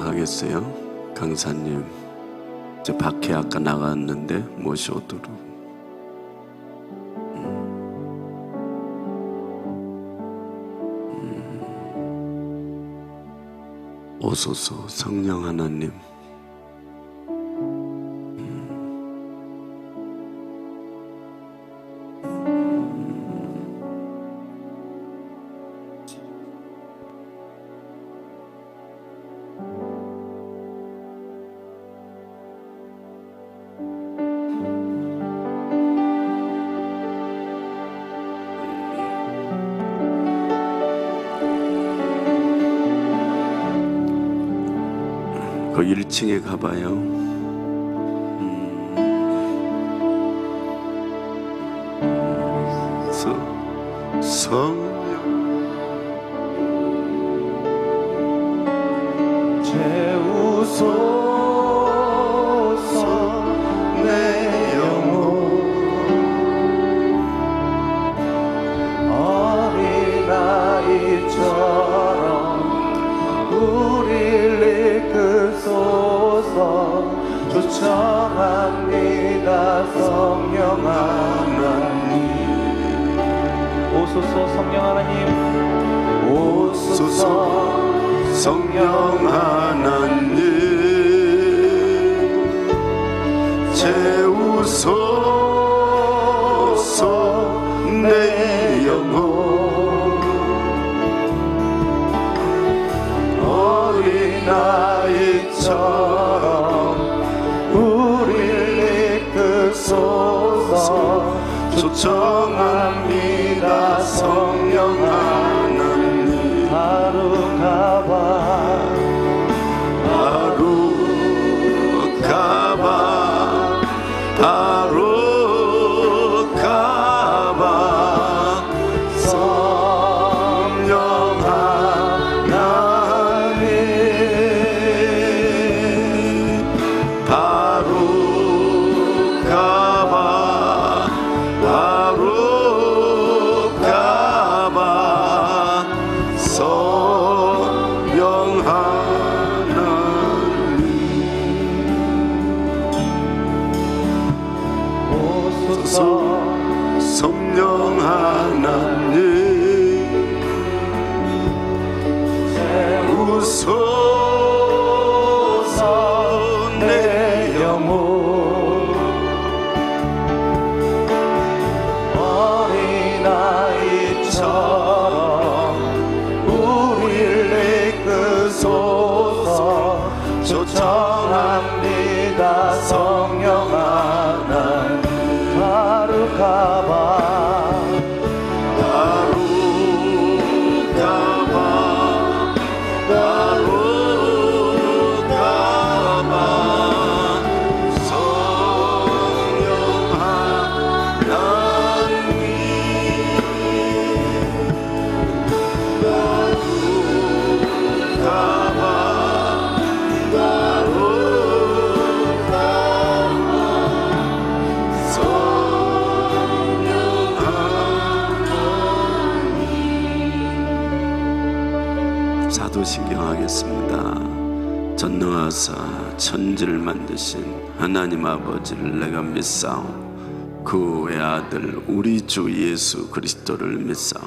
신경하겠어요? 강사님, 저 밖에 아까 나갔는데 모셔오도록. 오소서 성령 하나님. 그 1층에 가봐요. 성령 채우소서 내 영혼 어린아이처럼 우리를 이끄소서. 초청합니다 성령 하나님. 오소서 성령 하나님. 오소서 성령 하나님, 채우소서 내 영혼 어린아이처럼 우리를 이끄소서. 초청합니다 성령 하나님. 하루 가봐 하루 가봐 하루 가봐 성령 하나님. 하루 가봐 하루 가봐 성령 하나님. 오소서 성령 하나님, 채우소서 내 영혼 어린아이처럼 우리를 이끄소서. 초청합니다 성령 하나님. 하루 가봐 하루 가봐 하루 가봐 성령 하나님. 하루 가봐 하루 가봐 성령 하나님. 사도신경하겠습니다. 전능하사 천지를 만드신 하나님 아버지를 내가 믿사오. 그 외아들 우리 주 예수 그리스도를 믿사오.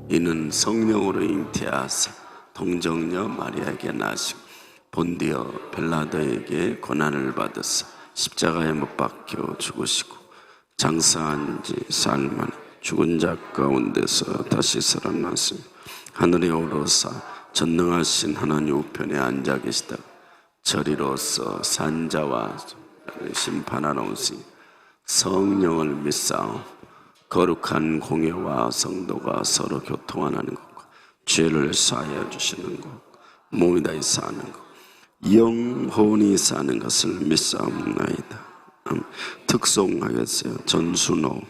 이는 성령으로 잉태하사 동정녀 마리아에게 나시고 본디어 빌라도에게 고난을 받으사 십자가에 못 박혀 죽으시고 장사한 지 사흘 만에 죽은 자 가운데서 다시 살아나시며 하늘에 오르사 전능하신 하나님 우편에 앉아 계시다 저리로서 산자와 심판하러 오시 성령을 믿사오. 거룩한 공예와 성도가 서로 교통하는 것과 죄를 사하여 주시는 것, 몸이 다히 사는 것, 영혼이 사는 것을 믿사옵나이다. 특송하겠어요. 전순호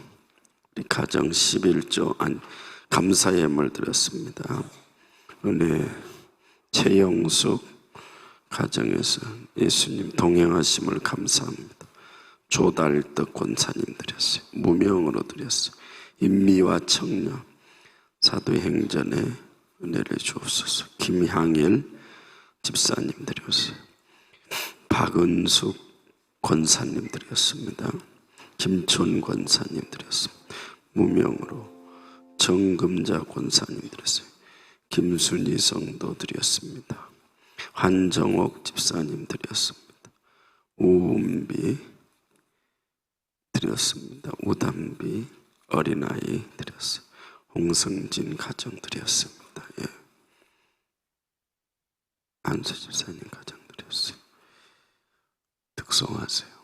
우리 가정 11조 감사의 예물 드렸습니다. 은혜 최영숙 가정에서 예수님 동행하심을 감사합니다. 조달떡 권사님 드렸어요. 무명으로 드렸어요. 인미와 청년 사도행전에 은혜를 주옵소서. 김향일 집사님들이었어요. 박은숙 권사님들이었습니다. 김촌 권사님들이었습니다. 무명으로 정금자 권사님들이었어요. 김순희 성도들이었습니다. 한정옥 집사님들이었습니다. 오은비 드렸습니다. 우담비 어린아이 드렸어요. 홍성진 가정들이었습니다. 예. 안수 집사님 가정들이었어요. 특송하세요.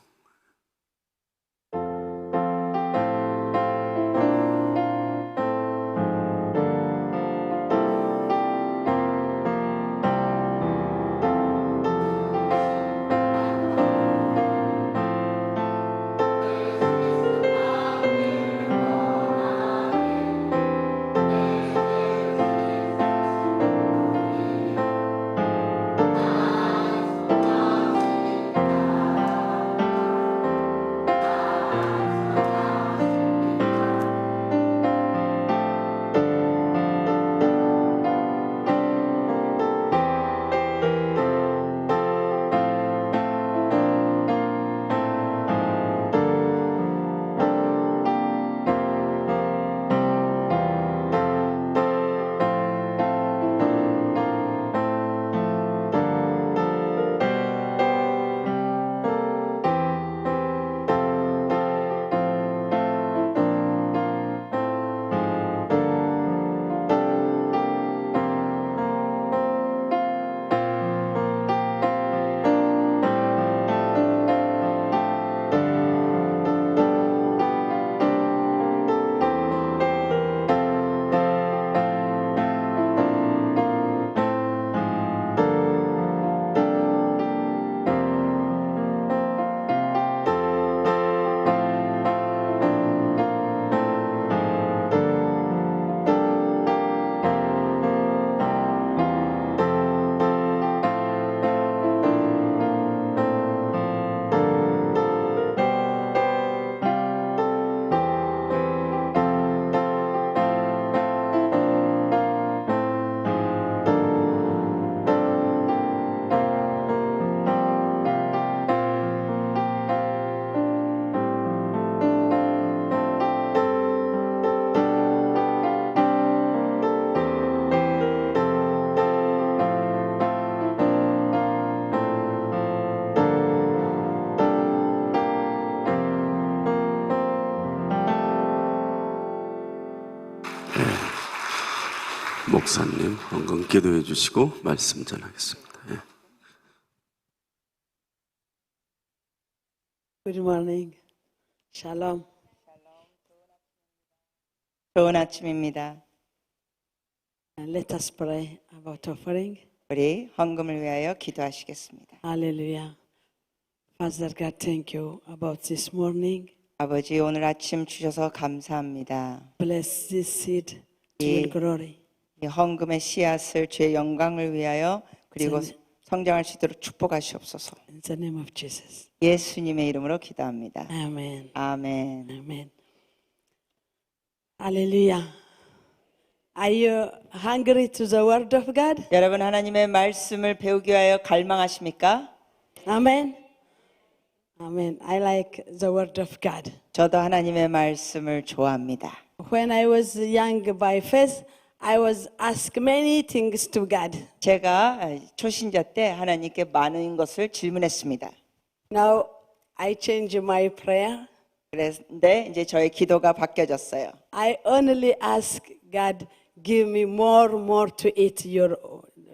목사님 헌금 기도해 주시고 말씀 전하겠습니다. 예. Good morning. Shalom. 좋은 아침입니다. Let us pray about offering. 우리 헌금을 위하여 기도하시겠습니다. Hallelujah. Father God, thank you about this morning. 아버지, 오늘 아침 주셔서 감사합니다. Bless this seed to your glory. 이 헌금의 씨앗을 주의 영광을 위하여 그리고 성장할 수 있도록 축복하시옵소서. In the name of Jesus. 예수님의 이름으로 기도합니다. Amen. 아멘. Amen. Hallelujah. Are you hungry to the word of God? 여러분, 하나님의 말씀을 배우기 위하여 갈망하십니까? Amen. Amen. I like the word of God. 저도 하나님의 말씀을 좋아합니다. When I was young by faith, I was asked many things to God. 제가 초신자 때 하나님께 많은 것을 질문했습니다. Now I change my prayer. 그런데 이제 저의 기도가 바뀌어졌어요. I only ask God, give me more to eat your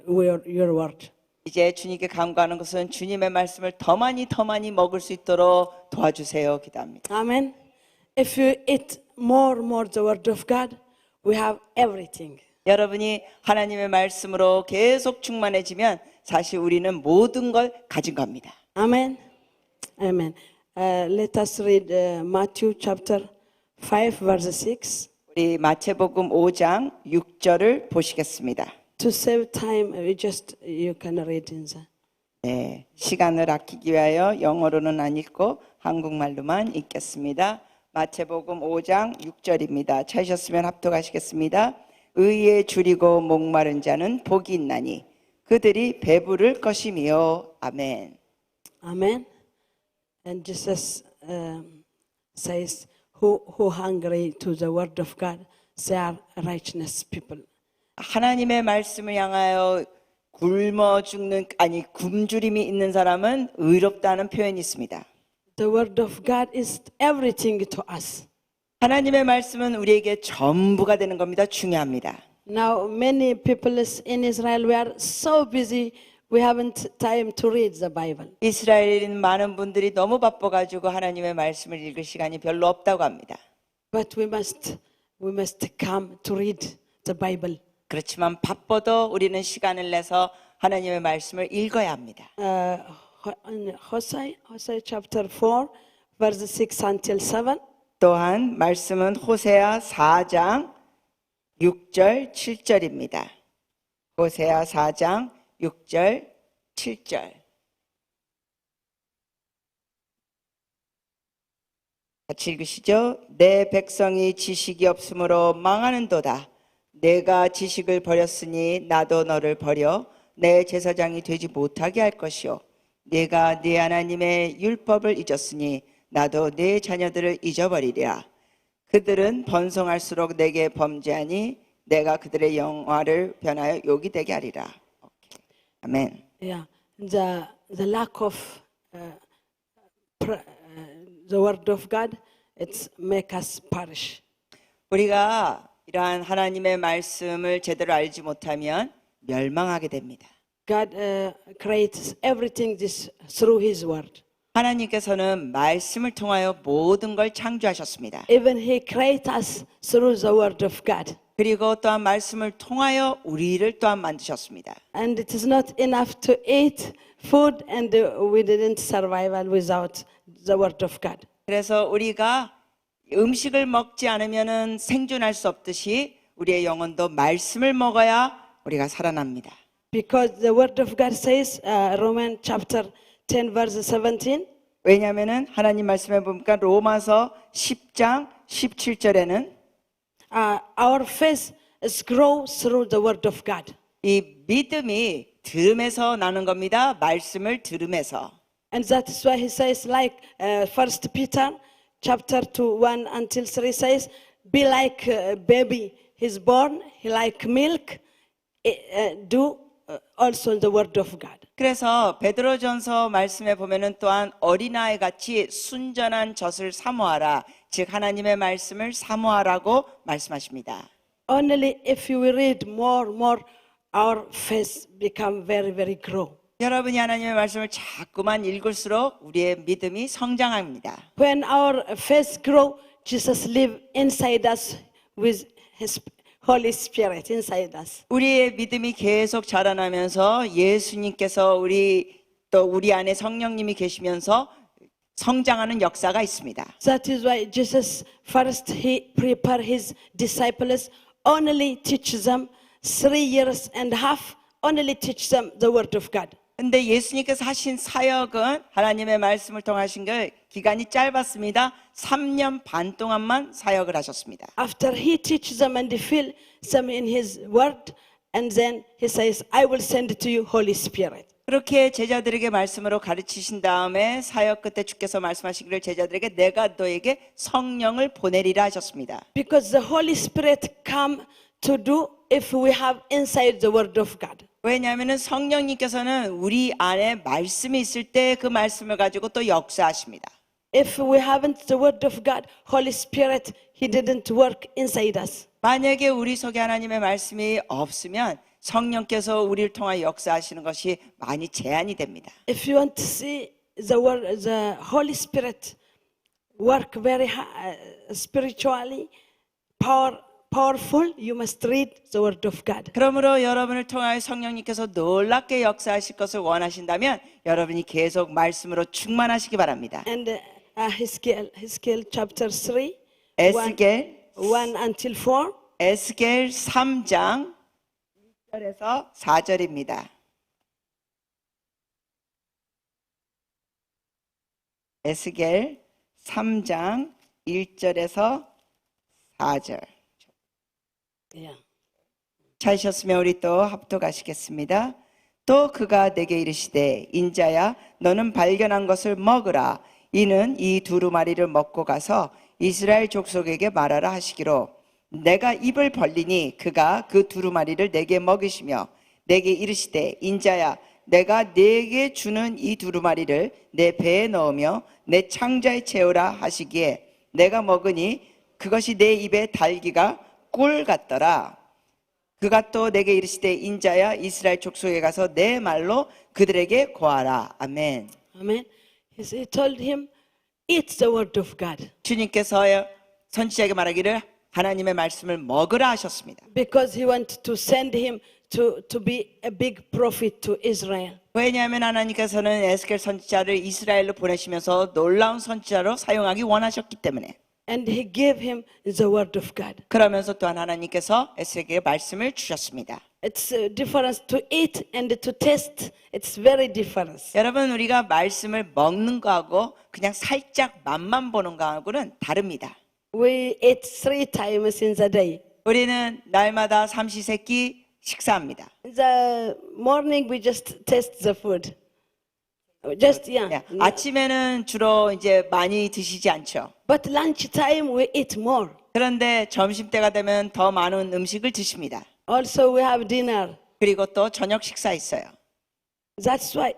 word. 이제 주님께 간구하는 것은 주님의 말씀을 더 많이 먹을 수 있도록 도와주세요 기도합니다. Amen. If you eat more the word of God, we have everything. 여러분이 하나님의 말씀으로 계속 충만해지면 사실 우리는 모든 걸 가진 겁니다. Amen. Amen. Let us read Matthew chapter 5 verse 6. 우리 마태복음 5장 6절을 보시겠습니다. To save time, you can read in the. 네, 시간을 아끼기 위하여 영어로는 안 읽고 한국말로만 읽겠습니다. 마태복음 5장 6절입니다. 찾으셨으면 합독하시겠습니다. 의에 줄이고 목마른 자는 복이 있나니 그들이 배부를 것이며. 아멘. Amen. And Jesus says, who hungry to the word of God, they are righteous people. 하나님의 말씀을 향하여 굶어 죽는 굶주림이 있는 사람은 의롭다는 표현이 있습니다. The word of God is everything to us. 하나님의 말씀은 우리에게 전부가 되는 겁니다. 중요합니다. Now, many people in Israel, we are so busy, we haven't time to read the Bible. 이스라엘에 있는 많은 분들이 너무 바빠가지고 하나님의 말씀을 읽을 시간이 별로 없다고 합니다. But we must come to read the Bible. 그렇지만 바빠도 우리는 시간을 내서 하나님의 말씀을 읽어야 합니다. In Hosea chapter 4, verses 6 until 7. 또한 말씀은 호세아 4장 6절 7절입니다. 호세아 4장 6절 7절. 같이 읽으시죠. 내 백성이 지식이 없으므로 망하는도다. 내가 지식을 버렸으니 나도 너를 버려 내 제사장이 되지 못하게 할 것이요. 내가 네 하나님의 율법을 잊었으니 나도 네 자녀들을 잊어버리리라. 그들은 번성할수록 내게 범죄하니 내가 그들의 영화를 변하여 욕이 되게 하리라. 오케이. 아멘. Yeah, the lack of the word of God, it's make us perish. 우리가 이러한 하나님의 말씀을 제대로 알지 못하면 멸망하게 됩니다. God creates everything this through His word. 하나님께서는 말씀을 통하여 모든 걸 창조하셨습니다. Even He created us through the word of God. 그리고 또한 말씀을 통하여 우리를 또한 만드셨습니다. And it is not enough to eat food, and we didn't survive without the word of God. 그래서 우리가 음식을 먹지 않으면은 생존할 수 없듯이 우리의 영혼도 말씀을 먹어야 우리가 살아납니다. Because the word of God says, Romans chapter 10, verse 17. 왜냐하면은 하나님 말씀에 보니까 로마서 10장 17절에는 Our faith is grow through the word of God. 이 믿음이 들음에서 나는 겁니다. 말씀을 들음에서. And that is why he says, like 1 Peter chapter 2, 1 until 3 says, be like a baby, he's born, he like milk, do also the word of God. 그래서 베드로전서 말씀에 보면은 또한 어린아이 같이 순전한 젖을 사모하라. 즉 하나님의 말씀을 사모하라고 말씀하십니다. Only if you read more, our faith become very, very grow. 여러분이 하나님의 말씀을 자꾸만 읽을수록 우리의 믿음이 성장합니다. When our faith grow, Jesus live inside us with His Holy Spirit inside us. 우리의 믿음이 계속 자라나면서 예수님께서 우리 안에 성령님이 계시면서 성장하는 역사가 있습니다. That is why Jesus first He prepare His disciples, only teach them 3.5 years, only teach them the word of God. 근데 예수님께서 하신 사역은 하나님의 말씀을 통하신 게 기간이 짧았습니다. 3년 반 동안만 사역을 하셨습니다. After He teach them and fill them in His word, and then He says, I will send to you Holy Spirit. 그렇게 제자들에게 말씀으로 가르치신 다음에 사역 끝에 주께서 말씀하시기를 제자들에게 내가 너에게 성령을 보내리라 하셨습니다. Because the Holy Spirit come to do if we have inside the word of God. 왜냐하면 성령님께서는 우리 안에 말씀이 있을 때 그 말씀을 가지고 또 역사하십니다. If we haven't the word of God, Holy Spirit, He didn't work inside us. 만약에 우리 속에 하나님의 말씀이 없으면 성령께서 우리를 통하여 역사하시는 것이 많이 제한이 됩니다. If you want to see the Holy Spirit work very spiritually, powerful, you must read the word of God. 그러므로 여러분을 통하여 성령님께서 놀랍게 역사하실 것을 원하신다면 여러분이 계속 말씀으로 충만하시기 바랍니다. And Ezekiel chapter 3, 에스겔 1 until 4. 에스겔 3장 1절에서 4절입니다. 에스겔 3장 1절에서 4절. Yeah. 찾으셨으면 우리 또 합독하시겠습니다. 또 그가 내게 이르시되 인자야 너는 발견한 것을 먹으라. 이는 이 두루마리를 먹고 가서 이스라엘 족속에게 말하라 하시기로 내가 입을 벌리니 그가 그 두루마리를 내게 먹이시며 내게 이르시되 인자야 내가 네게 주는 이 두루마리를 내 배에 넣으며 내 창자에 채우라 하시기에 내가 먹으니 그것이 내 입에 달기가 꿀 같더라. 그가 또 내게 이르시되 인자야 이스라엘 족속에 가서 내 말로 그들에게 고하라. 아멘. Amen. He told him, eat the word of God. 주님께서 선지자에게 말하기를 하나님의 말씀을 먹으라 하셨습니다. Because he wanted to send him to be a big prophet to Israel. 왜냐하면 하나님께서는 에스겔 선지자를 이스라엘로 보내시면서 놀라운 선지자로 사용하기 원하셨기 때문에. And he gave him the word of God. 그러면서 또한 하나님께서 에스겔에게 말씀을 주셨습니다. It's a difference to eat and to taste. It's very different. 여러분 우리가 말씀을 먹는 거하고 그냥 살짝 맛만 보는 거하고는 다릅니다. We eat 3 times in the day. 우리는 날마다 삼시세끼 식사합니다. In the morning we just taste the food. Just yeah. 아침에는 주로 이제 많이 드시지 않죠. But lunch time we eat more. 그런데 점심 때가 되면 더 많은 음식을 드십니다. Also we have dinner. 그리고 또 저녁 식사 있어요. That's why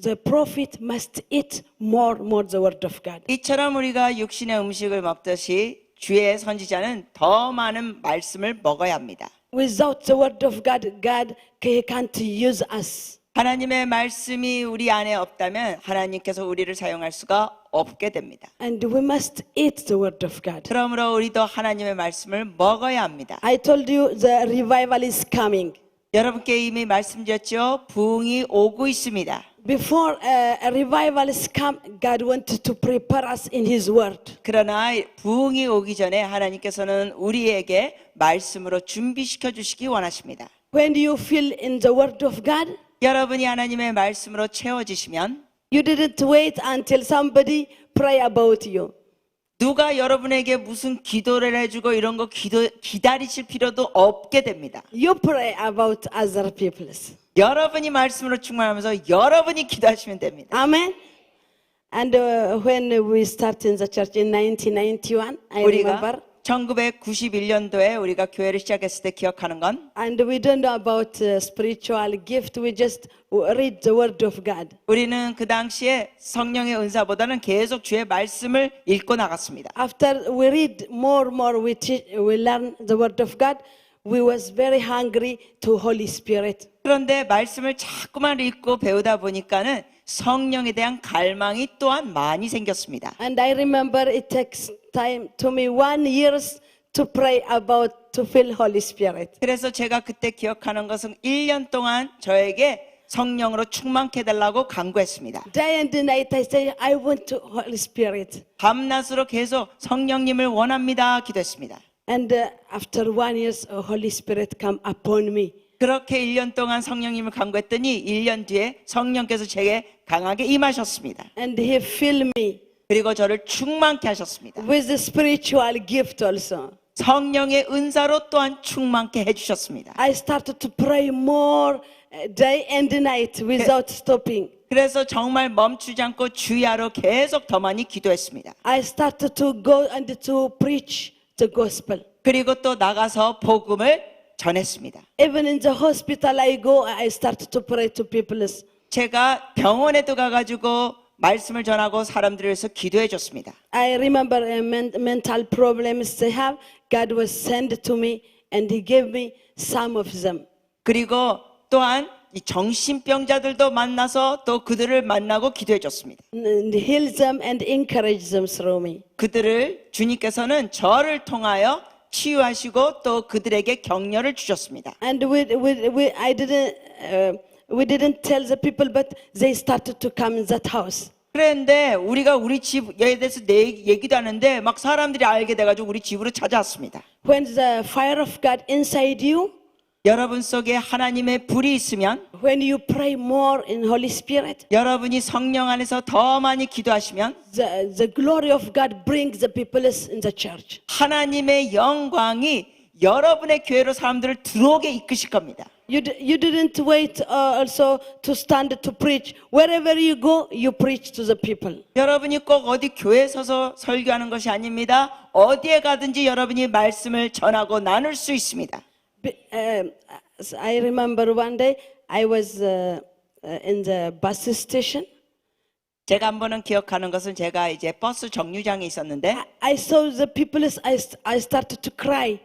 the prophet must eat more the word of God. 이처럼 우리가 육신의 음식을 먹듯이 주의 선지자는 더 많은 말씀을 먹어야 합니다. Without the word of God, God can't use us. 하나님의 말씀이 우리 안에 없다면 하나님께서 우리를 사용할 수가 없게 됩니다. And we must eat the word of God. 그러므로 우리도 하나님의 말씀을 먹어야 합니다. I told you the revival is coming. 여러분께 이미 말씀드렸죠. 부흥이 오고 있습니다. Before a revival is come, God wanted to prepare us in His word. 그러나 부흥이 오기 전에 하나님께서는 우리에게 말씀으로 준비시켜 주시기 원하십니다. When you feel in the word of God, 여러분이 하나님의 말씀으로 채워지시면 you didn't wait until somebody pray about you. 누가 여러분에게 무슨 기도를 해주고 이런 거 기다리실 필요도 없게 됩니다. You pray about other people's. 여러분이 말씀으로 충만하면서 여러분이 기도하시면 됩니다. Amen. And when we started in the church in 1991, I remember. 우리가 1991년도에 우리가 교회를 시작했을 때 기억하는 건 And we don't know about spiritual gift. We just read the word of God. 우리는 그 당시에 성령의 은사보다는 계속 주의 말씀을 읽고 나갔습니다. After we read more, we learn the word of God. We was very hungry to Holy Spirit. 그런데 말씀을 자꾸만 읽고 배우다 보니까는 성령에 대한 갈망이 또한 많이 생겼습니다. And I remember it takes time to me 1 year to pray about to feel Holy Spirit. 그래서 제가 그때 기억하는 것은 1년 동안 저에게 성령으로 충만케 해달라고 간구했습니다. Day and night I say, I want to Holy Spirit. 밤낮으로 계속 성령님을 원합니다 기도했습니다. And after 1 year, Holy Spirit come upon me. 그렇게 1년 동안 성령님을 간구했더니 1년 뒤에 성령께서 제게 강하게 임하셨습니다. And He filled me 그리고 저를 충만케 하셨습니다. with the spiritual gift also. 성령의 은사로 또한 충만케 해주셨습니다. I started to pray more day and night without stopping. 그래서 정말 멈추지 않고 주야로 계속 더 많이 기도했습니다. I started to go and to preach the gospel. 그리고 또 나가서 복음을 전했습니다. Even in the hospital I go, I started to pray to people. 제가 병원에도 가가지고 말씀을 전하고 사람들을 위해서 기도해 줬습니다. I remember mental problems they have. God was sent to me and He gave me some of them. 그리고 또한 이 정신병자들도 만나서 또 그들을 만나고 기도해 줬습니다. And heal them and encourage them through me. 그들을 주님께서는 저를 통하여 치유하시고 또 그들에게 격려를 주셨습니다. And we didn't tell the people, but they started to come in that house. 그런데 우리가 우리 집에 대해서 얘기도 하는데 막 사람들이 알게 돼가지고 우리 집으로 찾아왔습니다. When the fire of God inside you, 여러분 속에 하나님의 불이 있으면 when you pray more in Holy Spirit, 여러분이 성령 안에서 더 많이 기도하시면 the glory of God brings the people in the church. 하나님의 영광이 여러분의 교회로 사람들을 들어오게 이끄실 겁니다. You didn't wait also to stand to preach. Wherever you go, you preach to the people. 여러분이 꼭 어디 교회에 서서 설교하는 것이 아닙니다. 어디에 가든지 여러분이 말씀을 전하고 나눌 수 있습니다. I remember one day I was in the bus station. 제가 한 번은 기억하는 것은 제가 이제 버스 정류장에 있었는데 I saw the people. I started to cry.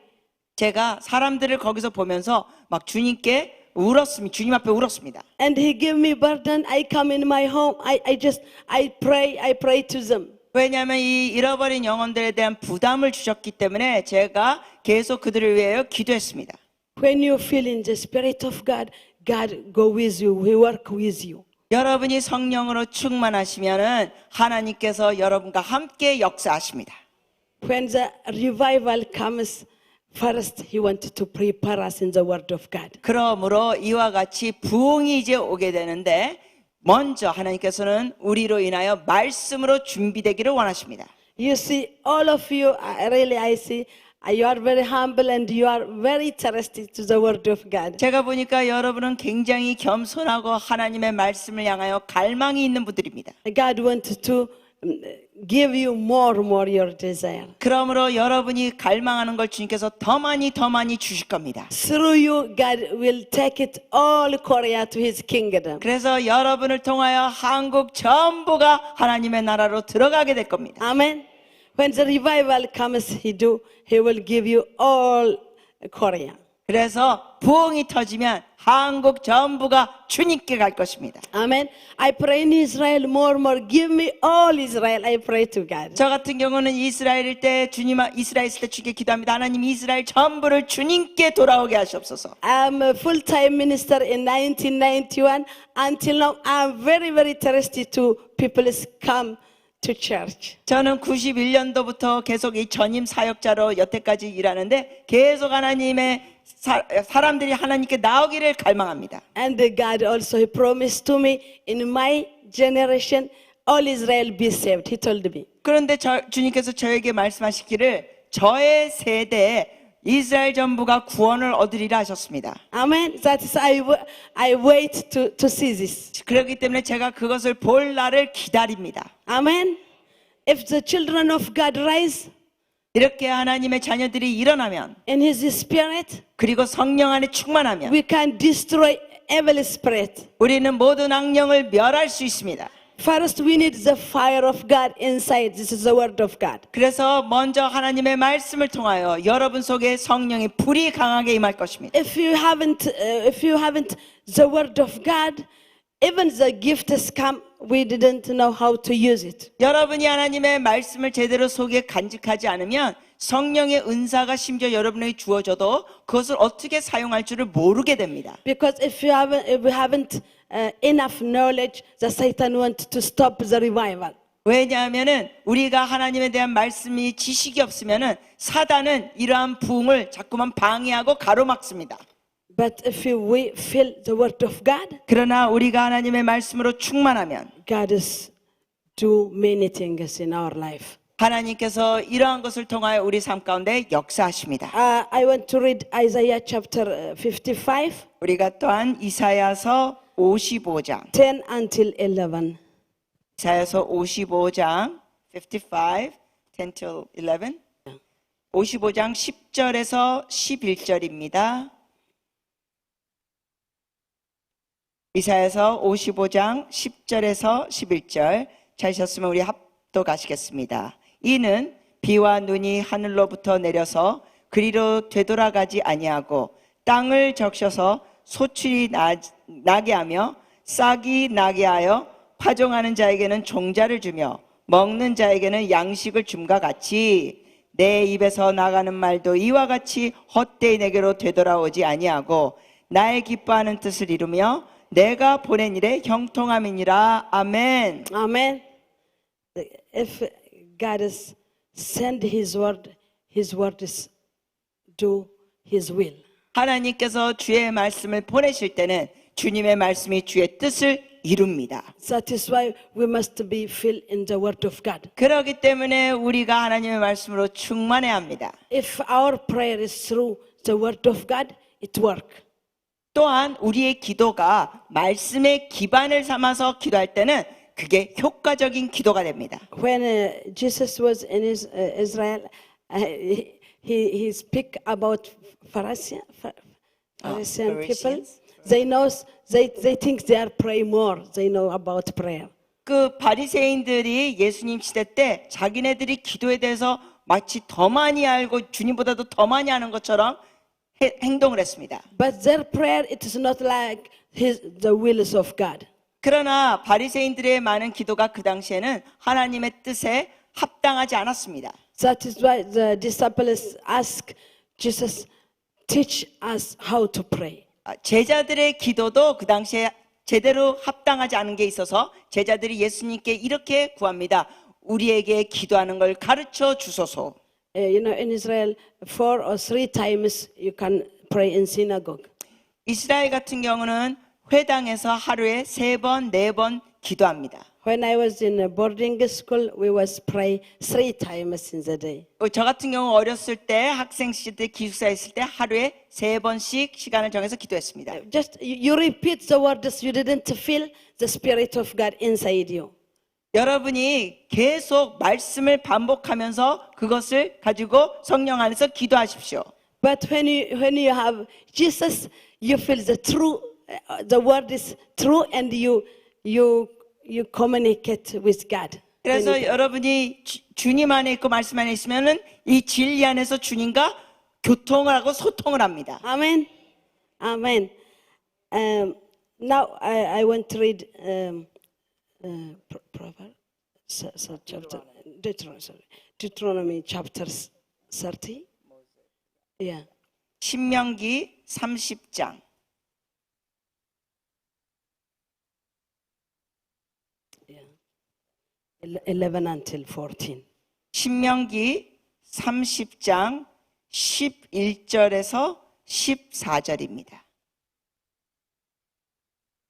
제가 사람들을 거기서 보면서 막 주님께 울었습니다. 주님 앞에 울었습니다. And he gave me burden. I come in my home. I pray to them. 왜냐하면 이 잃어버린 영혼들에 대한 부담을 주셨기 때문에 제가 계속 그들을 위하여 기도했습니다. When you feel in the Spirit of God, God go with you. He work with you. 여러분이 성령으로 충만하시면은 하나님께서 여러분과 함께 역사하십니다. When the revival comes, first He wanted to prepare us in the Word of God. 그러므로 이와 같이 부흥이 이제 오게 되는데 먼저 하나님께서는 우리로 인하여 말씀으로 준비되기를 원하십니다. You see, all of you, I see, you are very humble and you are very interested to the Word of God. 제가 보니까 여러분은 굉장히 겸손하고 하나님의 말씀을 향하여 갈망이 있는 분들입니다. God wanted to give you more your desire. 그러므로 여러분이 갈망하는 걸 주님께서 더 많이 주실 겁니다. Through you, God will take it all Korea to His kingdom. 그래서 여러분을 통하여 한국 전부가 하나님의 나라로 들어가게 될 겁니다. Amen. When the revival comes, He will give you all Korea. 그래서 부흥이 터지면 한국 전부가 주님께 갈 것입니다. Amen. I pray in Israel more. Give me all Israel. I pray to God. 저 같은 경우는 이스라엘일 때 이스라엘 있을 때 주께 기도합니다. 하나님 이스라엘 전부를 주님께 돌아오게 하시옵소서. I'm a full-time minister in 1991. Until now, I'm very interested to people come to church. 저는 91년도부터 계속 이 전임 사역자로 여태까지 일하는데 계속 하나님의 사람들이 하나님께 나오기를 갈망합니다. And God also He promised to me in my generation all Israel be saved. He told me. 그런데 주님께서 저에게 말씀하시기를 저의 세대에 이스라엘 전부가 구원을 얻으리라 하셨습니다. Amen. That is I wait to see this. 그렇기 때문에 제가 그것을 볼 날을 기다립니다. Amen. If the children of God rise 이렇게 하나님의 자녀들이 일어나면 in His Spirit, 그리고 성령 안에 충만하면 we can destroy evil spirit. 우리는 모든 악령을 멸할 수 있습니다. First, we need the fire of God inside. This is the word of God. 그래서 먼저 하나님의 말씀을 통하여 여러분 속에 성령의 불이 강하게 임할 것입니다. If you haven't the word of God, even the gifts come, we didn't know how to use it. 여러분이 하나님의 말씀을 제대로 속에 간직하지 않으면 성령의 은사가 심지어 여러분에게 주어져도 그것을 어떻게 사용할 줄을 모르게 됩니다. Because if we haven't enough knowledge, the Satan wants to stop the revival. 왜냐하면은 우리가 하나님에 대한 말씀이 지식이 없으면은 사단은 이러한 부흥을 자꾸만 방해하고 가로막습니다. But if we feel the word of God, 그러나 우리가 하나님의 말씀으로 충만하면 God is do many things in our life. 하나님께서 이러한 것을 통하여 우리 삶 가운데 역사하십니다. I want to read Isaiah chapter 55, 우리가 또한 이사야서 55장 10 until 11. 이사야서 55장 55, 10 till 11 55장 10절에서 11절입니다. 이사야서 55장 10절에서 11절 찾으셨으면 우리 합독하시겠습니다. 이는 비와 눈이 하늘로부터 내려서 그리로 되돌아가지 아니하고 땅을 적셔서 소출이 나게 하며 싹이 나게 하여 파종하는 자에게는 종자를 주며 먹는 자에게는 양식을 줌과 같이 내 입에서 나가는 말도 이와 같이 헛되이 내게로 되돌아오지 아니하고 나의 기뻐하는 뜻을 이루며 내가 보낸 일에 형통함이니라. 아멘. Amen. If God is send His word is do His will. 하나님께서 주의 말씀을 보내실 때는 주님의 말씀이 주의 뜻을 이룹니다. That is why we must be filled in the Word of God. 그렇기 때문에 우리가 하나님의 말씀으로 충만해야 합니다. If our prayer is through the Word of God, it works. 또한 우리의 기도가 말씀의 기반을 삼아서 기도할 때는 그게 효과적인 기도가 됩니다. When Jesus was in Israel, he speak about Pharisee Pharisee people. Pharisees. They think they are pray more. They know about prayer. 그 바리새인들이 예수님 시대 때 자기네들이 기도에 대해서 마치 더 많이 알고 주님보다도 더 많이 아는 것처럼 행동을 했습니다. But their prayer, it is not like the wills of God. 그러나 바리새인들의 많은 기도가 그 당시에는 하나님의 뜻에 합당하지 않았습니다. That is why the disciples ask Jesus, teach us how to pray. 제자들의 기도도 그 당시에 제대로 합당하지 않은 게 있어서 제자들이 예수님께 이렇게 구합니다. 우리에게 기도하는 걸 가르쳐 주소서. You know, in Israel, 4 or 3 times you can pray in synagogue. 이스라엘 같은 경우는 회당에서 하루에 3번, 4번 기도합니다. When I was in a boarding school, we was pray 3 times in the day. 저 같은 경우 어렸을 때 학생 시절 때 기숙사에 있을 때 하루에 3번씩 시간을 정해서 기도했습니다. Just you repeat the words, you didn't feel the Spirit of God inside you. 여러분이 계속 말씀을 반복하면서 그것을 가지고 성령 안에서 기도하십시오. But when you have Jesus, you feel the true. The word is true, and you communicate with God. 그래서 여러분이 주님 안에 있고 말씀 안에 있으면은 이 진리 안에서 주님과 교통을 하고 소통을 합니다. Amen. Amen. Now I want to read Proverbs chapter Deuteronomy chapter 30. Yeah. 신명기 30장. Yeah. 11 until 14. 신명기 30장 11절에서 14절입니다.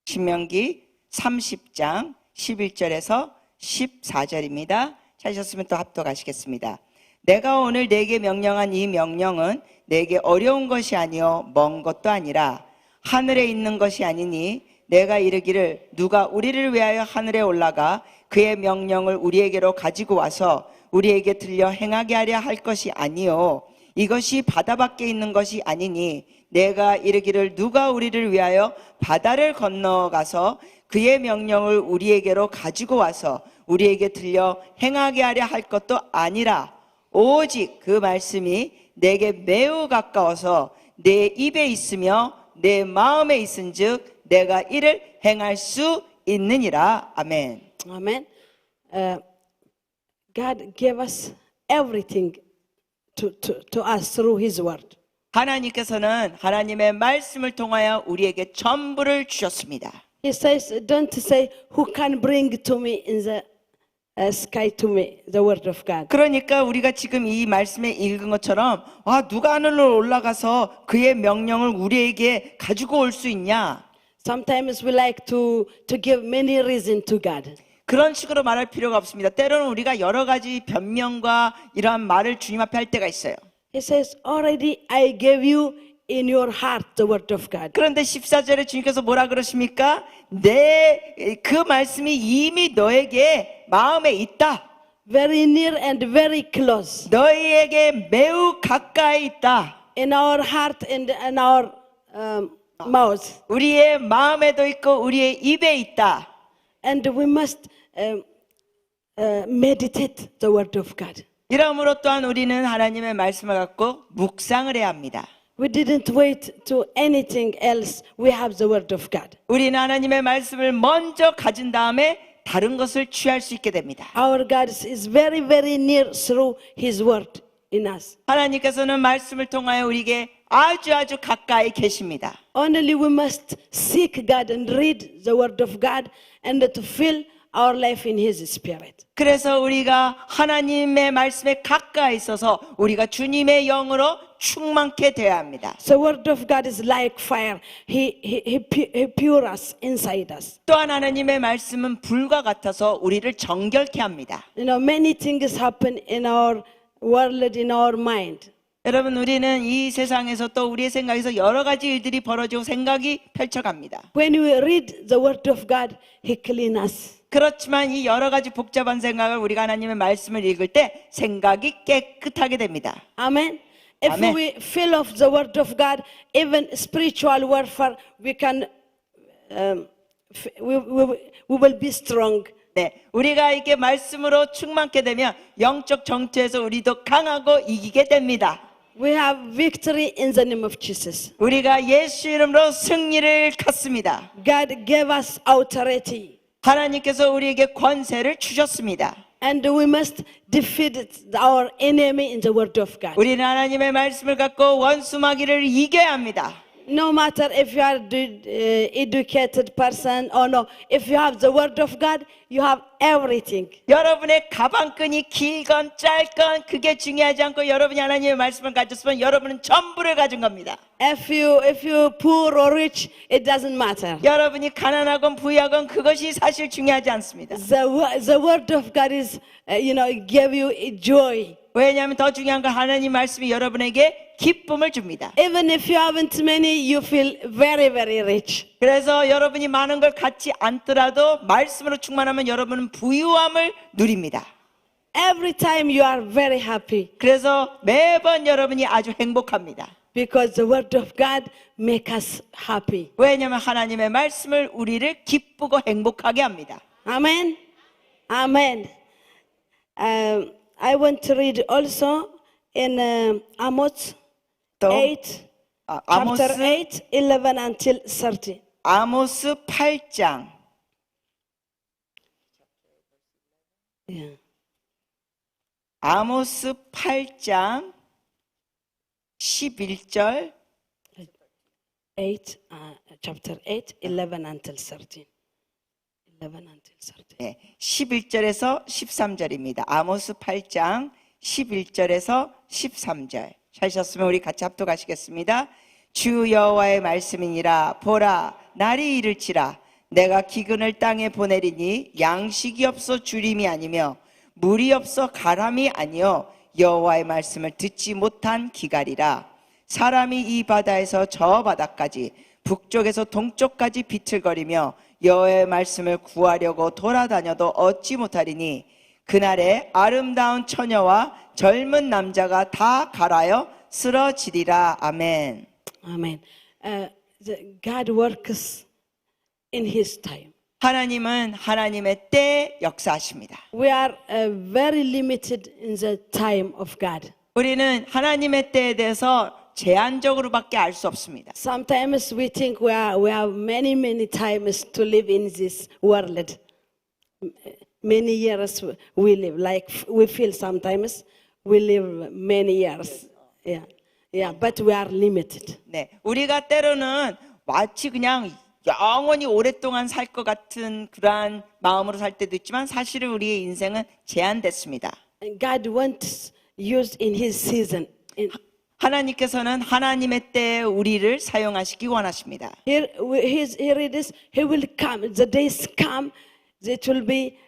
신명기 30장 11절에서 14절입니다. 찾으셨으면 또 합독하시겠습니다. 내가 오늘 네게 명령한 이 명령은 네게 어려운 것이 아니요 먼 것도 아니라 하늘에 있는 것이 아니니 내가 이르기를 누가 우리를 위하여 하늘에 올라가 그의 명령을 우리에게로 가지고 와서 우리에게 들려 행하게 하려 할 것이 아니요 이것이 바다 밖에 있는 것이 아니니 내가 이르기를 누가 우리를 위하여 바다를 건너가서 그의 명령을 우리에게로 가지고 와서 우리에게 들려 행하게 하려 할 것도 아니라 오직 그 말씀이 내게 매우 가까워서 내 입에 있으며 내 마음에 있은즉 내가 이를 행할 수 있느니라. 아멘. Amen. God gave us everything to us through His Word. 하나님께서는 하나님의 말씀을 통하여 우리에게 전부를 주셨습니다. He says, "Don't say who can bring to me in the sky to me the Word of God." 그러니까 우리가 지금 이 말씀에 읽은 것처럼 누가 하늘로 올라가서 그의 명령을 우리에게 가지고 올 수 있냐? Sometimes we like to give many reasons to God. 그런 식으로 말할 필요가 없습니다. 때로는 우리가 여러 가지 변명과 이러한 말을 주님 앞에 할 때가 있어요. He says, "Already I gave you in your heart the Word of God." 그런데 14절에 주님께서 뭐라 그러십니까? 그 말씀이 이미 너에게 마음에 있다. Very near and very close. 너희에게 매우 가까이 있다. In our heart and in our mouth. 우리의 마음에도 있고 우리의 입에 있다. And we must meditate the Word of God. 이러므로 또한 우리는 하나님의 말씀을 갖고 묵상을 해야 합니다. We didn't wait to anything else. We have the Word of God. 우리는 하나님의 말씀을 먼저 가진 다음에 다른 것을 취할 수 있게 됩니다. Our God is very, very near through His Word in us. 하나님께서는 말씀을 통하여 우리에게 아주 가까이 계십니다. Only we must seek God and read the Word of God and to fill our life in His Spirit. 그래서 우리가 하나님의 말씀에 가까이 있어서 우리가 주님의 영으로 충만케 되어야 합니다. So word of God is like fire. He pure us inside us. 또한 하나님의 말씀은 불과 같아서 우리를 정결케 합니다. You know, many things happen in our world, in our mind. 여러분, 우리는 이 세상에서 또 우리의 생각에서 여러 가지 일들이 벌어지고 생각이 펼쳐갑니다. When we read the word of God, He cleans us. 그렇지만 이 여러 가지 복잡한 생각을 우리가 하나님의 말씀을 읽을 때 생각이 깨끗하게 됩니다. Amen. If Amen. we fill of the word of God, even spiritual warfare, we will be strong. 네, 우리가 이렇게 말씀으로 충만케 되면 영적 정투에서 우리도 강하고 이기게 됩니다. We have victory in the name of Jesus. 우리가 예수 이름으로 승리를 갖습니다. God gave us authority, 하나님께서 우리에게 권세를 주셨습니다. and we must defeat our enemy in the word of God. 우리는 하나님의 말씀을 갖고 원수마귀를 이겨야 합니다. No matter if you are educated person or no, if you have the word of God, you have everything. 여러분의 가방끈이 길건 짧건 그게 중요하지 않고 여러분이 하나님의 말씀을 가졌으면 여러분은 전부를 가진 겁니다. If you poor or rich, it doesn't matter. 여러분이 가난하건 부유하건 그것이 사실 중요하지 않습니다. The word of God is, give you a joy. 왜냐하면 더 중요한 건 하나님 말씀이 여러분에게 기쁨을 줍니다. Even if you haven't many, you feel very, very rich. 그래서 여러분이 많은 걸 갖지 않더라도 말씀으로 충만하면 여러분은 부유함을 누립니다. Every time you are very happy 그래서 매번 여러분이 아주 행복합니다. because the word of God make us happy. 왜냐하면 하나님의 말씀을 우리를 기쁘고 행복하게 합니다. Amen. Amen. I want to read also in Amos 또 8, 아모스 chapter 8, 11 until 30. 아모스 8장 Yeah. 아모스 8장 11절 chapter 8, 11 until 13. 11 until 13. 네, 11절에서 13절입니다. 아모스 8장 11절에서 13절. 찾으셨으면 우리 같이 합독하시겠습니다. 주 여호와의 말씀이니라. 보라, 날이 이를지라. 내가 기근을 땅에 보내리니 양식이 없어 주림이 아니며 물이 없어 가람이 아니요 여호와의 말씀을 듣지 못한 기갈이라. 사람이 이 바다에서 저 바다까지 북쪽에서 동쪽까지 비틀거리며 여호와의 말씀을 구하려고 돌아다녀도 얻지 못하리니 그날에 아름다운 처녀와 젊은 남자가 다 갈아여 쓰러지리라. 아멘. Amen. God works in His time. 하나님은 하나님의 때에 역사하십니다. We are very limited in the time of God. 우리는 하나님의 때에 대해서 제한적으로밖에 알 수 없습니다. Sometimes we think we have many times to live in this world. Many years we live, like we feel sometimes we live many years. Yeah, but we are limited. 네, 우리가 때로는 마치 그냥 영원히 오랫동안 살 것 같은 그러한 마음으로 살 때도 있지만 사실은 우리의 인생은 제한됐습니다. And God wants used in His season. 하나님께서는 하나님의 때에 우리를 사용하시기 원하십니다. Here it is. He will come. The days come. It will be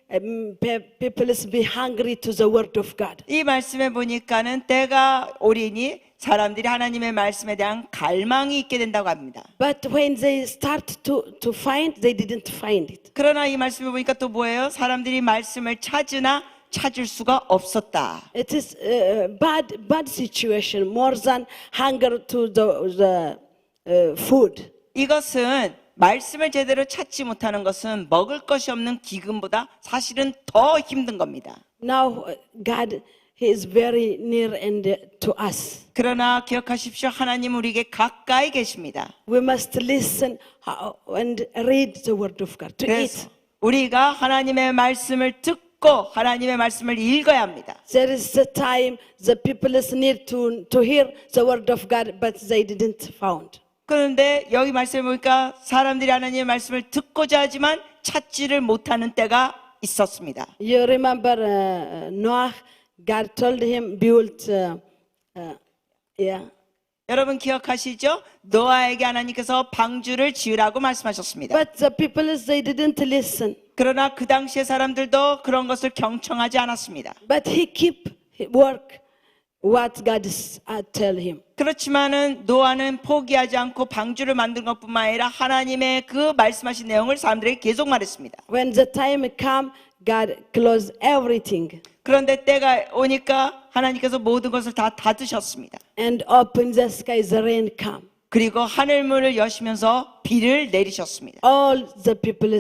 people will be hungry to the word of God. 이 말씀에 보니까는 때가 오리니 사람들이 하나님의 말씀에 대한 갈망이 있게 된다고 합니다. But when they start to find, they didn't find it. 그러나 이 말씀에 보니까 또 뭐예요? 사람들이 말씀을 찾으나 찾을 수가 없었다. It is bad situation more than hunger to the food. 이것은 말씀을 제대로 찾지 못하는 것은 먹을 것이 없는 기근보다 사실은 더 힘든 겁니다. Now God He is very near and to us. 그러나 기억하십시오. 하나님 우리에게 가까이 계십니다. We must listen and read the word of God. To 그래서 eat. 우리가 하나님의 말씀을 듣고 하나님의 말씀을 읽어야 합니다. There is a time the people is need to hear the word of God, but they didn't found. 그런데 여기 말씀해 보니까 사람들이 하나님의 말씀을 듣고자 하지만 찾지를 못하는 때가 있었습니다. You remember Noah? God told him build, yeah. 여러분 기억하시죠? 노아에게 하나님께서 방주를 지으라고 말씀하셨습니다. But the people, they didn't listen. 그러나 그 당시의 사람들도 그런 것을 경청하지 않았습니다. But he keep work what God tell him. 그렇지만은 노아는 포기하지 않고 방주를 만든 것뿐만 아니라 하나님의 그 말씀하신 내용을 사람들에게 계속 말했습니다. When the time come, God close everything 그런데 때가 오니까 하나님께서 모든 것을 다 닫으셨습니다. and open the sky, the rain come. 그리고 하늘문을 여시면서 비를 내리셨습니다. All the people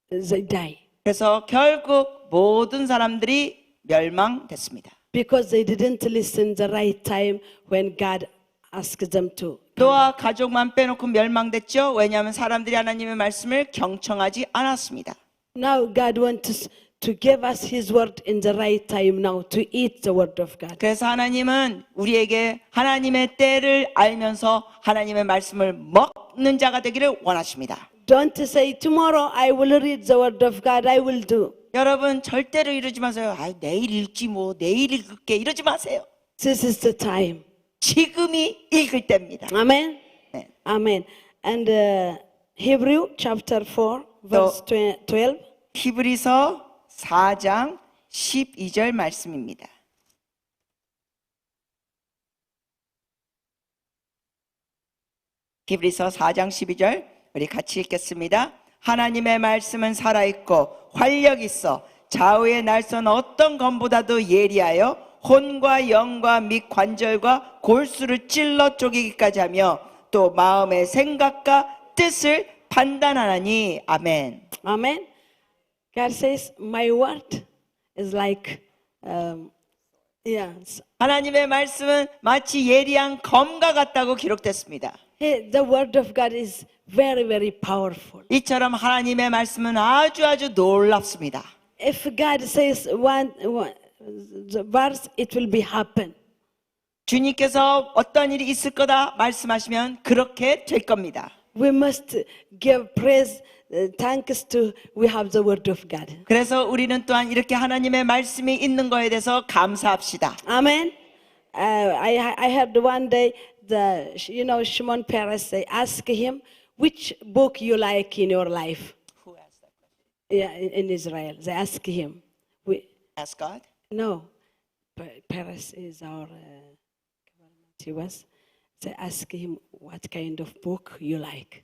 they die 그래서 결국 모든 사람들이 멸망됐습니다. because they didn't listen the right time when God asked them to. 노아 가족만 빼놓고 멸망됐죠. 왜냐하면 사람들이 하나님의 말씀을 경청하지 않았습니다. Now God wants to give us His word in the right time now to eat the word of God. 그래서 하나님은 우리에게 하나님의 때를 알면서 하나님의 말씀을 먹는 자가 되기를 원하십니다. Don't say tomorrow I will read the word of God. I will do. 여러분 절대로 이러지 마세요. 아, 내일 읽지 뭐 내일 읽을게 이러지 마세요. This is the time. 지금이 읽을 때입니다. Amen. 네. Amen. And Hebrew chapter 4 verse 12. 히브리서 4장 12절 말씀입니다. 히브리서 4장 12절 우리 같이 읽겠습니다. 하나님의 말씀은 살아있고 활력 있어 좌우의 날선 어떤 검보다도 예리하여 혼과 영과 및 관절과 골수를 찔러 쪼개기까지 하며 또 마음의 생각과 뜻을 판단하나니 아멘. Amen. God says, my word is like, 하나님의 말씀은 마치 예리한 검과 같다고 기록됐습니다. the word of God is very, very powerful. 이처럼 하나님의 말씀은 아주 놀랍습니다. If God says one the verse, it will be happen. 주님께서 어떤 일이 있을 거다 말씀하시면 그렇게 될 겁니다. We must give praise, thanks to we have the word of God. 그래서 우리는 또한 이렇게 하나님의 말씀이 있는 거에 대해서 감사합시다. Amen. I heard one day Shimon Peres, they ask him which book you like in your life. Who asked that question? Yeah, in Israel, they ask him. Ask God. No, Peres is our government. He was. They ask him what kind of book you like.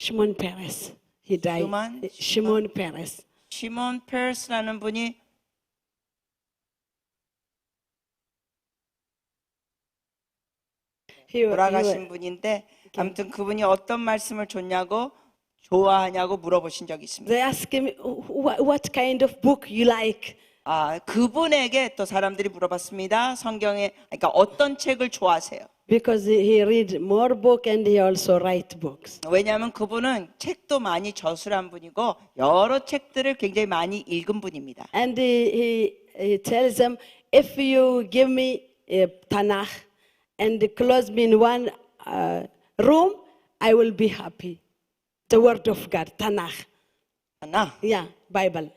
Shimon Peres. He died. Shimon Peres. 시몬 페르스라는 분이 돌아가신 분인데 아무튼 그분이 어떤 말씀을 줬냐고 좋아하냐고 물어보신 적이 있습니다. They ask him what kind of book you like. 아, 그분에게 또 사람들이 물어봤습니다. 성경에 그러니까 어떤 책을 좋아하세요? Because he read more book and he also write books. 왜냐하면 그분은 책도 많이 저술한 분이고 여러 책들을 굉장히 많이 읽은 분입니다. And he tells them, if you give me Tanakh and close me in one room, I will be happy. The word of God, Tanakh. 하나. Yeah, Bible.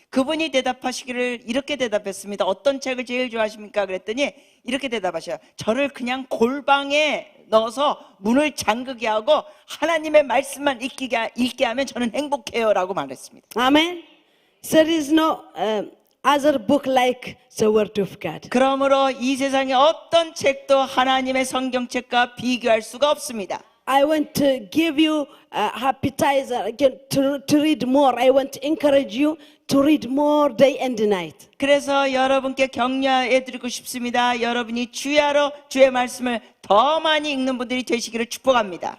그분이 대답하시기를 이렇게 대답했습니다. 어떤 책을 제일 좋아하십니까? 그랬더니 이렇게 대답하셔요. 저를 그냥 골방에 넣어서 문을 잠그게 하고 하나님의 말씀만 읽게 하면 저는 행복해요라고 말했습니다. Amen. There is no other book like the word of God. 그러므로 이 세상에 어떤 책도 하나님의 성경책과 비교할 수가 없습니다. I want to give you appetizer again to read more. I want to encourage you to read more day and night. 그래서 여러분께 격려해 드리고 싶습니다. 여러분이 주야로 주의 말씀을 더 많이 읽는 분들이 되시기를 축복합니다.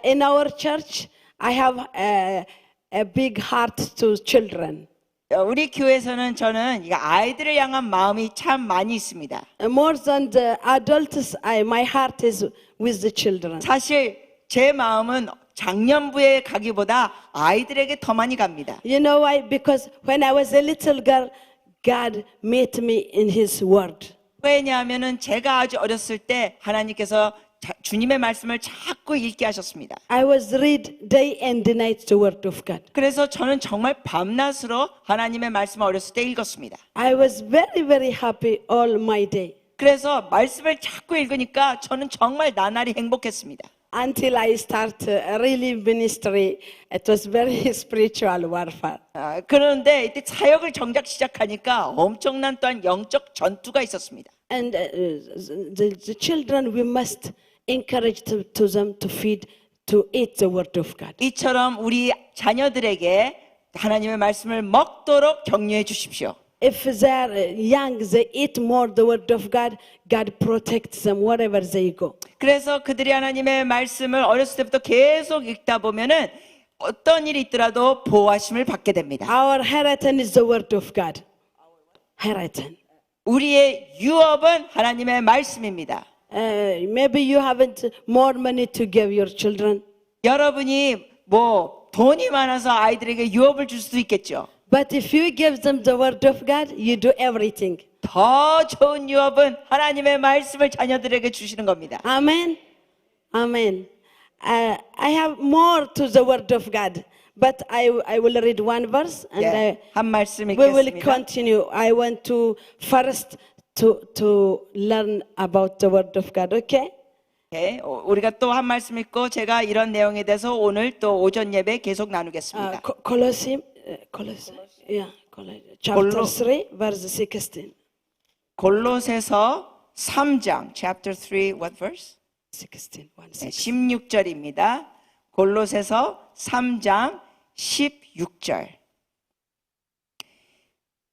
In our church, I have a big heart to children. 우리 교회에서는 저는 아이들을 향한 마음이 참 많이 있습니다. More than the adults, my heart is with the children. 사실 제 마음은 장년부에 가기보다 아이들에게 더 많이 갑니다. You know why? Because when I was a little girl, God met me in His Word. 왜냐하면은 제가 아주 어렸을 때 하나님께서 주님의 말씀을 자꾸 읽게 하셨습니다. I was read day and night the word of God. 그래서 저는 정말 밤낮으로 하나님의 말씀을 어렸을 때 읽었습니다. I was very, very happy all my day 그래서 말씀을 자꾸 읽으니까 저는 정말 나날이 행복했습니다. until I start really ministry. It was very spiritual warfare. 그런데 이때 사역을 정작 시작하니까 엄청난 또한 영적 전투가 있었습니다. And the children, we must encourage to them to feed, to eat the word of God. 이처럼 우리 자녀들에게 하나님의 말씀을 먹도록 격려해 주십시오. If they are young, they eat more the word of God. God protects them wherever they go. 그래서 그들이 하나님의 말씀을 어렸을 때부터 계속 읽다 보면은 어떤 일이 있더라도 보호하심을 받게 됩니다. Our inheritance is the word of God. Inheritance. 우리의 유업은 하나님의 말씀입니다. Maybe you haven't more money to give your children, 여러분이 뭐 돈이 많아서 아이들에게 유업을 줄 수도 있겠죠. but if you give them the word of God, you do everything. 더 좋은 유업은 하나님의 말씀을 자녀들에게 주시는 겁니다. Amen. Amen. I have more to the word of God, but I will read one verse and 예, 한 말씀 we will 읽겠습니다. continue. I want to first to learn about the word of God. Okay? 예, 우리가 또 한 말씀 읽고 제가 이런 내용에 대해서 오늘 또 오전 예배 계속 나누겠습니다. Colossae, chapter 골로- 3, verse 16. 골로새서 3장 chapter 3 what verse? 16, 1, 네, 6. 16절입니다. 골로새서 3장 16절.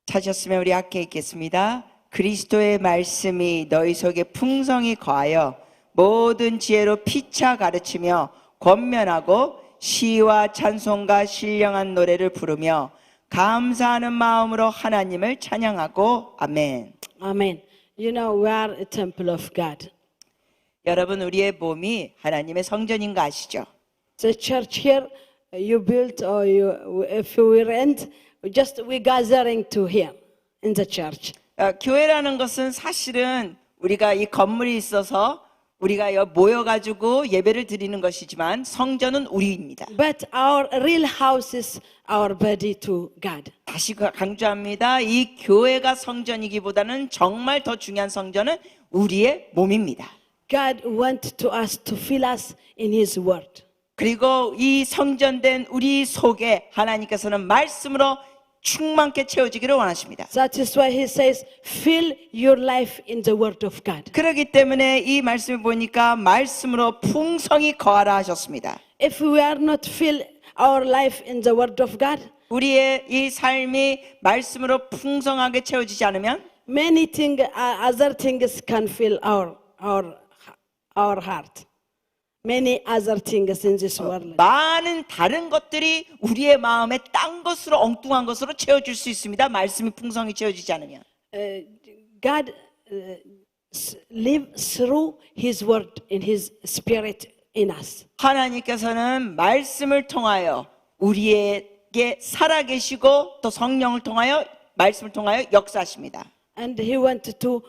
찾으셨으면 우리 함께 읽겠습니다. 그리스도의 말씀이 너희 속에 풍성히 거하여 모든 지혜로 피차 가르치며 권면하고 시와 찬송과 신령한 노래를 부르며 감사하는 마음으로 하나님을 찬양하고 아멘. Amen. You know, we are a temple of God. 여러분 우리의 몸이 하나님의 성전인 거 아시죠? The church here, you built or if you rent, we gathering to here in the church. 교회라는 것은 사실은 우리가 이 건물이 있어서 우리가 모여가지고 예배를 드리는 것이지만 성전은 우리입니다. But our real house is our body to God. 다시 강조합니다. 이 교회가 성전이기보다는 정말 더 중요한 성전은 우리의 몸입니다. God wants to us to fill us in His Word. 그리고 이 성전된 우리 속에 하나님께서는 말씀으로 충만케 채워지기를 원하십니다. That is why He says, fill your life in the Word of God. 그렇기 때문에 이 말씀을 보니까 말씀으로 풍성히 거하라 하셨습니다. If we are not fill our life in the Word of God, 우리의 이 삶이 말씀으로 풍성하게 채워지지 않으면 many things, other things can fill our heart. Many other things in this world. 많은 다른 것들이 우리의 마음에 딴 것으로 엉뚱한 것으로 채워질 수 있습니다. 말씀이 풍성히 채워지지 않으면. God lives through His Word in His Spirit in us. 하나님께서는 말씀을 통하여 우리에게 살아계시고 또 성령을 통하여 말씀을 통하여 역사하십니다. And He wants to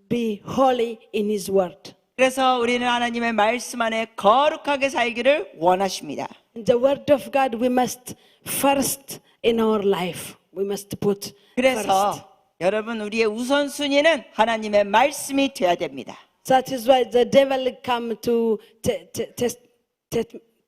be holy in His Word. 그래서 우리는 하나님의 말씀 안에 거룩하게 살기를 원하십니다. In the Word of God, we must first in our life. We must put 그래서 first. 여러분 우리의 우선순위는 하나님의 말씀이 돼야 됩니다. That is why the devil come to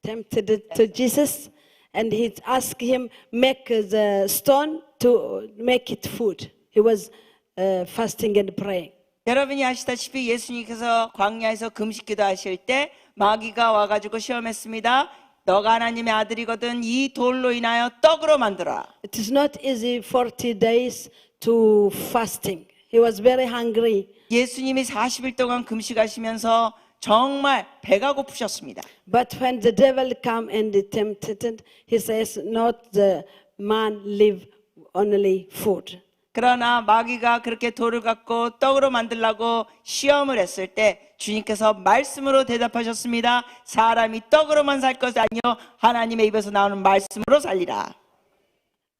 tempted to Jesus, and he asked him make the stone to make it food. He was fasting and praying. 여러분이 아시다시피 예수님께서 광야에서 금식기도 하실 때 마귀가 와가지고 시험했습니다. 너가 하나님의 아들이거든 이 돌로 인하여 떡으로 만들어라. It is not easy 40 days to fasting. He was very hungry. 예수님이 40일 동안 금식하시면서 정말 배가 고프셨습니다. But when the devil come and tempted, he says, not the man live only food. 그러나 마귀가 그렇게 돌을 갖고 떡으로 만들라고 시험을 했을 때 주님께서 말씀으로 대답하셨습니다. 사람이 떡으로만 살 것이 아니요 하나님의 입에서 나오는 말씀으로 살리라.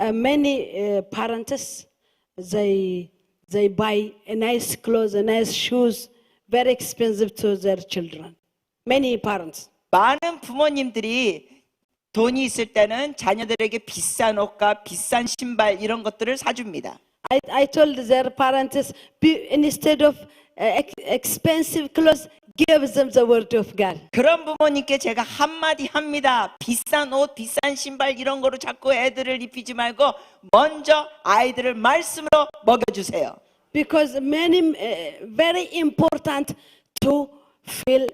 Many parents, they buy a nice clothes, a nice shoes very expensive to their children. Many parents. 많은 부모님들이 돈이 있을 때는 자녀들에게 비싼 옷과 비싼 신발 이런 것들을 사줍니다. I told their parents, instead of expensive clothes, give them the word of God. 그런 부모님께 제가 한마디 합니다. 비싼 옷, 비싼 신발 이런 거로 자꾸 애들을 입히지 말고 먼저 아이들을 말씀으로 먹여주세요. Because many, very important to fill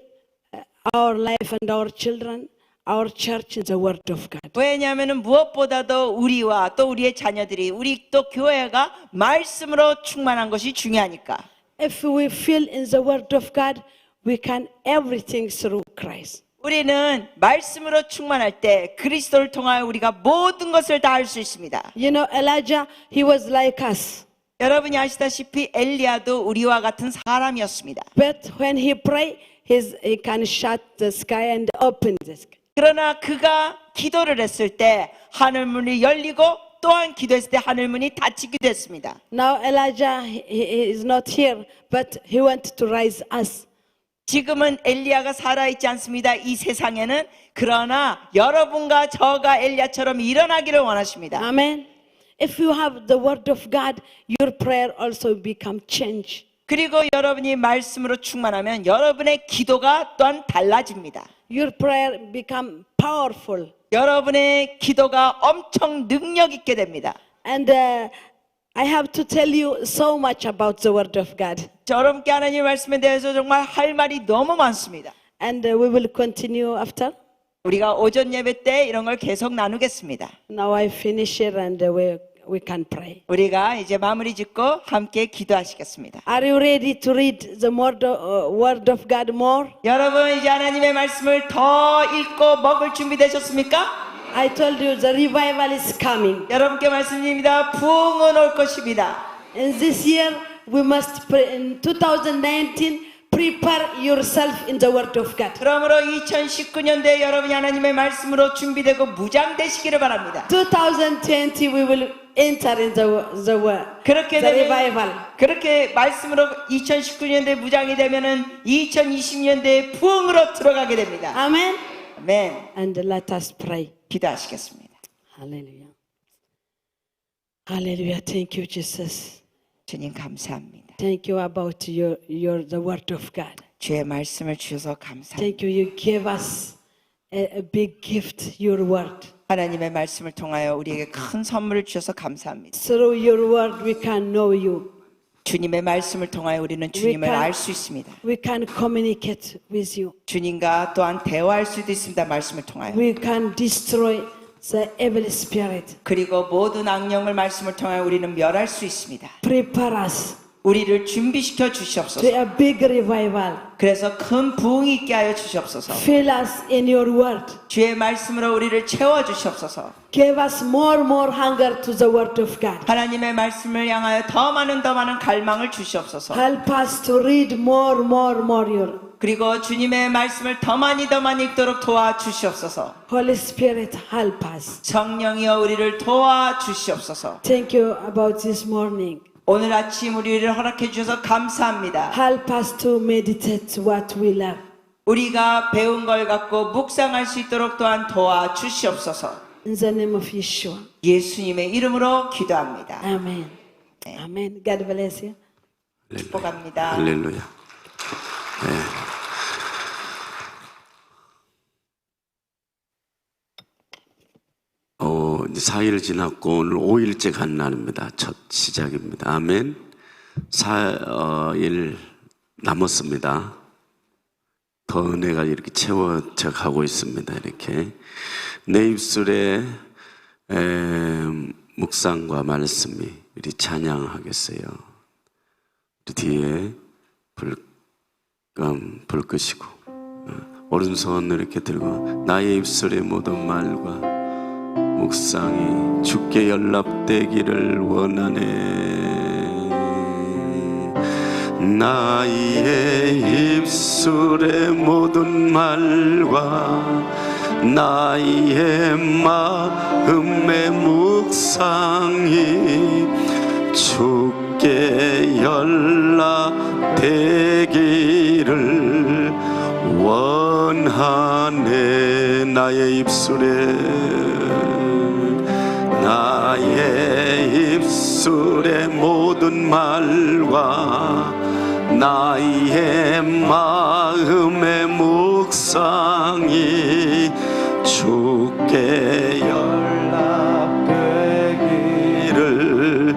our life and our children, our church in the word of God. 왜냐하면 무엇보다도 우리와 또 우리의 자녀들이 우리 또 교회가 말씀으로 충만한 것이 중요하니까. If we fill in the word of God, we can everything through Christ. 우리는 말씀으로 충만할 때 그리스도를 통하여 우리가 모든 것을 다 할 수 있습니다. You know, Elijah, he was like us. 여러분이 아시다시피 엘리야도 우리와 같은 사람이었습니다. But when he prayed, he can shut the sky and open the sky. 그러나 그가 기도를 했을 때 하늘문이 열리고 또한 기도했을 때 하늘문이 닫히기도 했습니다. Now Elijah, he is not here, but he wants to rise us. 지금은 엘리야가 살아있지 않습니다. 이 세상에는. 그러나 여러분과 저가 엘리야처럼 일어나기를 원하십니다. Amen. If you have the word of God, your prayer also become change. 그리고 여러분이 말씀으로 충만하면 여러분의 기도가 또한 달라집니다. Your prayer become powerful. 여러분의 기도가 엄청 능력 있게 됩니다. And I have to tell you so much about the word of God. 여러분께 하나님의 말씀에 대해서 정말 할 말이 너무 많습니다. And we will continue after. 우리가 오전 예배 때 이런 걸 계속 나누겠습니다. Now I finish it and we can pray. 우리가 이제 마무리 짓고 함께 기도하시겠습니다. Are you ready to read the word of God more? 여러분 이제 하나님의 말씀을 더 읽고 먹을 준비되셨습니까? I told you the revival is coming. 여러분께 말씀드립니다. 부흥은 올 것입니다. In this year, we must pray. In 2019, prepare yourself in the word of God. 그러므로 2019년도에 여러분이 하나님의 말씀으로 준비되고 무장되시기를 바랍니다. 2020, we will enter in the word. 그렇게 The 되면 revival. 그렇게 말씀으로 2019년도에 무장이 되면은 2020년도에 부흥으로 들어가게 됩니다. Amen. 아멘. And let us pray. 기도하시겠습니다. Hallelujah. Hallelujah. Thank you, Jesus. 주님 감사합니다. Thank you about the word of God. 주의 말씀을 주셔서 감사합니다. Thank you. You gave us a big gift, your word. 하나님의 말씀을 통하여 우리에게 큰 선물을 주셔서 감사합니다. Through your word, we can know you. 주님의 말씀을 통하여 우리는 주님을 can- 알 수 있습니다. We can communicate with you. 주님과 또한 대화할 수도 있습니다. 말씀을 통하여. We can destroy the evil spirit. 그리고 모든 악령을 말씀을 통하여 우리는 멸할 수 있습니다. Prepare us 우리를 준비시켜 to 주시옵소서. a big revival. 그래서 큰 부흥이 있게 하여 주시옵소서. Fill us in your word. 주의 말씀으로 우리를 채워 주시옵소서. Give us more hunger to the word of God. 하나님의 말씀을 향하여 더 많은 갈망을 주시옵소서. Help us to read more your. 그리고 주님의 말씀을 더 많이 읽도록 도와 주시옵소서. Holy Spirit, help us. 성령이여 우리를 도와 주시옵소서. Thank you about this morning. 오늘 아침 우리를 허락해 주셔서 감사합니다. Help us to meditate what we learn. 우리가 배운 걸 갖고 묵상할 수 있도록 또한 도와 주시옵소서. In the name of Yeshua. 예수님의 이름으로 기도합니다. Amen. Amen. God bless you. 축복합니다. 할렐루야. 이제 4일 지났고 오늘 5일째 간 날입니다. 첫 시작입니다. 아멘. 4일 남았습니다. 더 은혜가 이렇게 채워져 가고 있습니다. 이렇게 내 입술에 묵상과 말씀이 우리 찬양하겠어요. 우리 뒤에 불 끄시고 오른손을 이렇게 들고 나의 입술의 모든 말과 묵상이 주께 연락되기를 원하네. 나의 입술의 모든 말과 나의 마음의 묵상이 주께 연락되기 원하네 나의 입술에 모든 말과 나의 마음의 묵상이 주께 연락되기를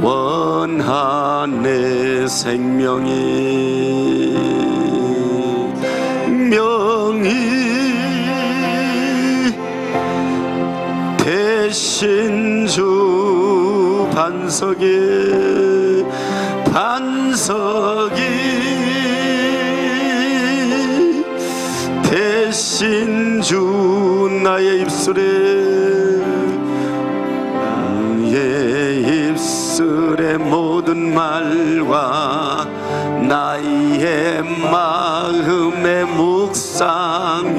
원하네. 생명이 대신 주 반석이 대신 주 나의 입술에 모든 말과 나의 마음의 묵상이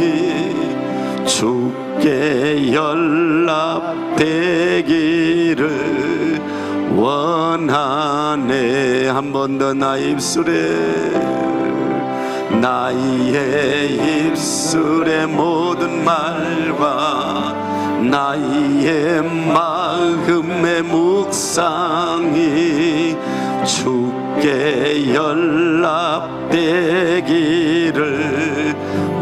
주께 연락되기를 원하네. 한 번 더 나의 입술에 모든 말과 나의 마음의 묵상이 주께 연락되기를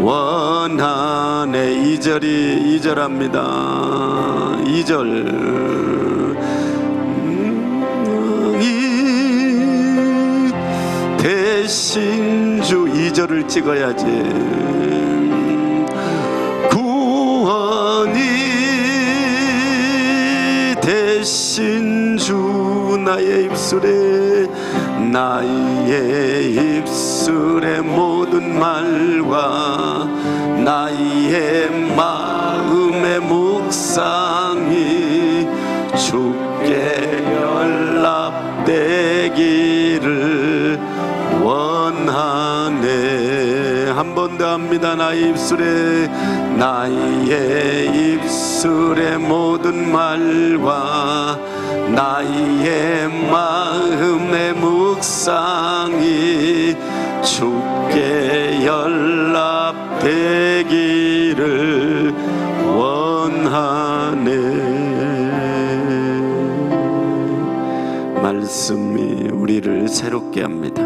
원하네. 2절합니다. 2절. 대신 주 2절을 찍어야지. 구원이 대신 주 나의 입술에 모든 말과 나의 마음의 묵상이 주께 연락되기를 원하네. 한 번 더 합니다. 나의 입술에 모든 말과 나의 마음의 묵상이 주께 연락되기를 원하네. 말씀이 우리를 새롭게 합니다.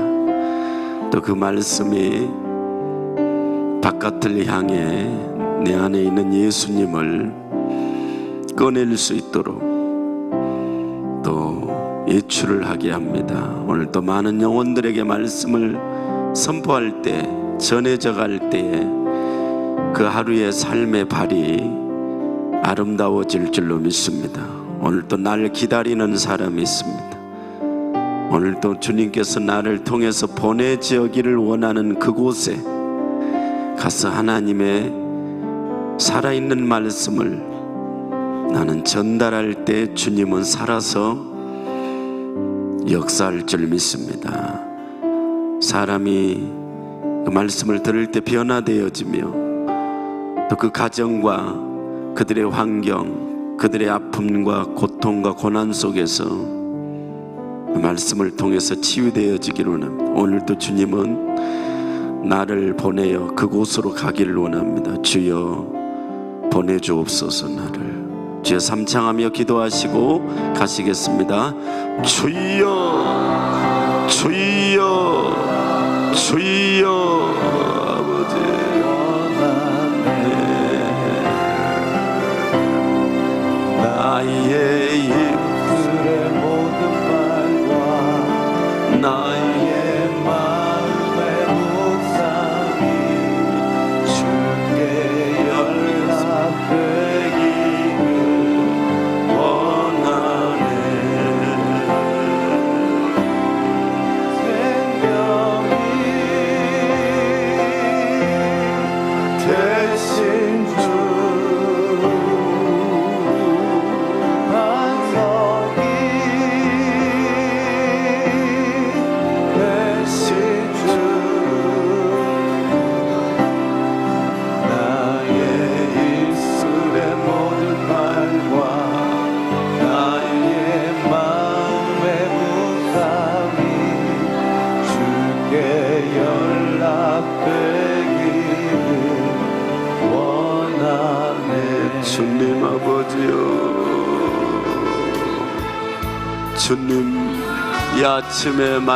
또 그 말씀이 바깥을 향해 내 안에 있는 예수님을 꺼낼 수 있도록 또 예출을 하게 합니다. 오늘 또 많은 영혼들에게 말씀을 선포할 때, 전해져 갈 때에 그 하루의 삶의 발이 아름다워질 줄로 믿습니다. 오늘 또 날 기다리는 사람이 있습니다. 오늘 또 주님께서 나를 통해서 보내지어기를 원하는 그곳에 가서 하나님의 살아있는 말씀을 나는 전달할 때 주님은 살아서 역사할 줄 믿습니다. 사람이 그 말씀을 들을 때 변화되어지며 또 그 가정과 그들의 환경, 그들의 아픔과 고통과 고난 속에서 그 말씀을 통해서 치유되어지기를 원합니다. 오늘도 주님은 나를 보내어 그곳으로 가기를 원합니다. 주여 보내주옵소서. 나를 주여 삼창하며 기도하시고 가시겠습니다. 주여 주여 주여. 아버지 나의 입술의 모든 말과 나의 마음의 묵상이 주께 연락되기를 원하네. 생명이 주님 아버지여, 주님 이 아침에